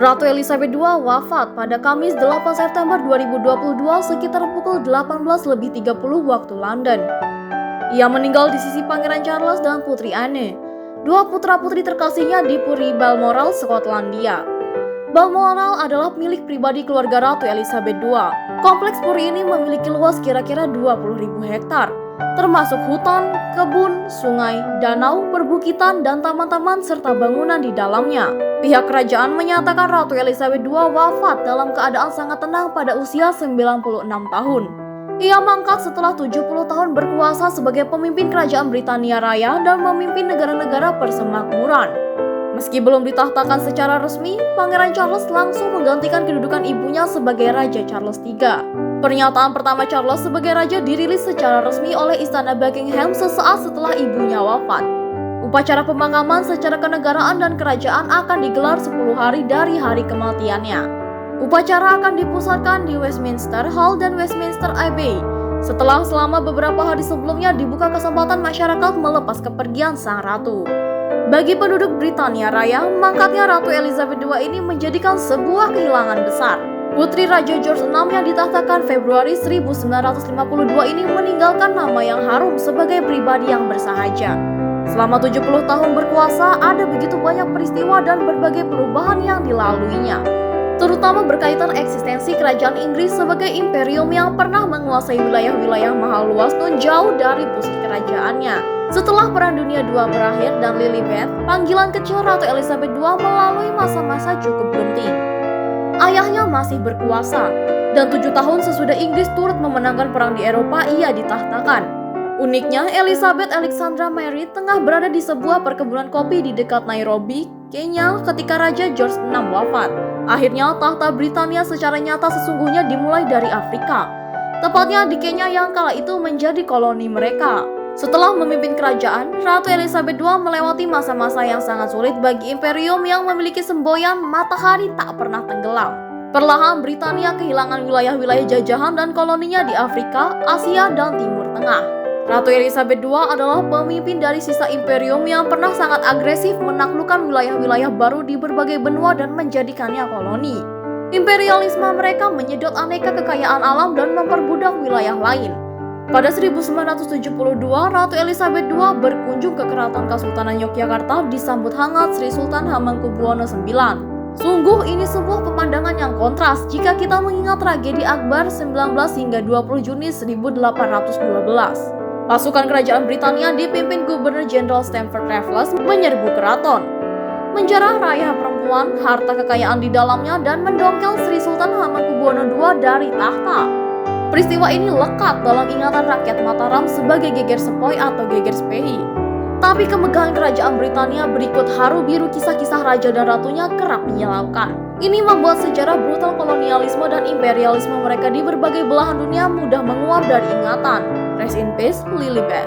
Ratu Elizabeth II wafat pada Kamis 8 September 2022 sekitar pukul 18.30 waktu London. Ia meninggal di sisi Pangeran Charles dan Putri Anne, dua putra-putri terkasihnya di Puri Balmoral, Skotlandia. Balmoral adalah milik pribadi keluarga Ratu Elizabeth II. Kompleks puri ini memiliki luas kira-kira 20.000 hektar, termasuk hutan, kebun, sungai, danau, perbukitan, dan taman-taman serta bangunan di dalamnya. Pihak kerajaan menyatakan Ratu Elizabeth II wafat dalam keadaan sangat tenang pada usia 96 tahun. Ia mangkat setelah 70 tahun berkuasa sebagai pemimpin Kerajaan Britania Raya dan memimpin negara-negara persemakmuran. Meski belum ditahtakan secara resmi, Pangeran Charles langsung menggantikan kedudukan ibunya sebagai Raja Charles III. Pernyataan pertama Charles sebagai raja dirilis secara resmi oleh Istana Buckingham sesaat setelah ibunya wafat. Upacara pemakaman secara kenegaraan dan kerajaan akan digelar 10 hari dari hari kematiannya. Upacara akan dipusatkan di Westminster Hall dan Westminster Abbey, setelah selama beberapa hari sebelumnya dibuka kesempatan masyarakat melepas kepergian sang ratu. Bagi penduduk Britania Raya, mangkatnya Ratu Elizabeth II ini menjadikan sebuah kehilangan besar. Putri Raja George VI yang ditahtakan Februari 1952 ini meninggalkan nama yang harum sebagai pribadi yang bersahaja. Selama 70 tahun berkuasa, ada begitu banyak peristiwa dan berbagai perubahan yang dilaluinya, terutama berkaitan eksistensi kerajaan Inggris sebagai imperium yang pernah menguasai wilayah-wilayah mahal luas dan jauh dari pusat kerajaannya. Setelah Perang Dunia II berakhir dan Lilibet, panggilan kecil Ratu Elizabeth II melalui masa-masa cukup genting. Ayahnya masih berkuasa, dan 7 tahun sesudah Inggris turut memenangkan perang di Eropa, ia ditahtakan. Uniknya, Elizabeth Alexandra Mary tengah berada di sebuah perkebunan kopi di dekat Nairobi, Kenya ketika Raja George VI wafat. Akhirnya, tahta Britania secara nyata sesungguhnya dimulai dari Afrika, tepatnya di Kenya yang kala itu menjadi koloni mereka. Setelah memimpin kerajaan, Ratu Elizabeth II melewati masa-masa yang sangat sulit bagi imperium yang memiliki semboyan matahari tak pernah tenggelam. Perlahan Britania kehilangan wilayah-wilayah jajahan dan koloninya di Afrika, Asia, dan Timur Tengah. Ratu Elizabeth II adalah pemimpin dari sisa imperium yang pernah sangat agresif menaklukkan wilayah-wilayah baru di berbagai benua dan menjadikannya koloni. Imperialisme mereka menyedot aneka kekayaan alam dan memperbudak wilayah lain. Pada 1972, Ratu Elizabeth II berkunjung ke Keraton Kesultanan Yogyakarta disambut hangat Sri Sultan Hamengkubuwono IX. Sungguh ini sebuah pemandangan yang kontras jika kita mengingat tragedi Akbar 19 hingga 20 Juni 1812. Pasukan kerajaan Britania dipimpin Gubernur Jenderal Stamford Raffles menyerbu keraton, menjarah rayah perempuan, harta kekayaan di dalamnya, dan mendongkel Sri Sultan Hamengkubuwono II dari tahta. Peristiwa ini lekat dalam ingatan rakyat Mataram sebagai geger sepoi atau geger spehi. Tapi kemegahan kerajaan Britania berikut haru biru kisah-kisah raja dan ratunya kerap menyilaukan. Ini membuat sejarah brutal kolonialisme dan imperialisme mereka di berbagai belahan dunia mudah menguap dari ingatan. Rest in peace, Lilibet.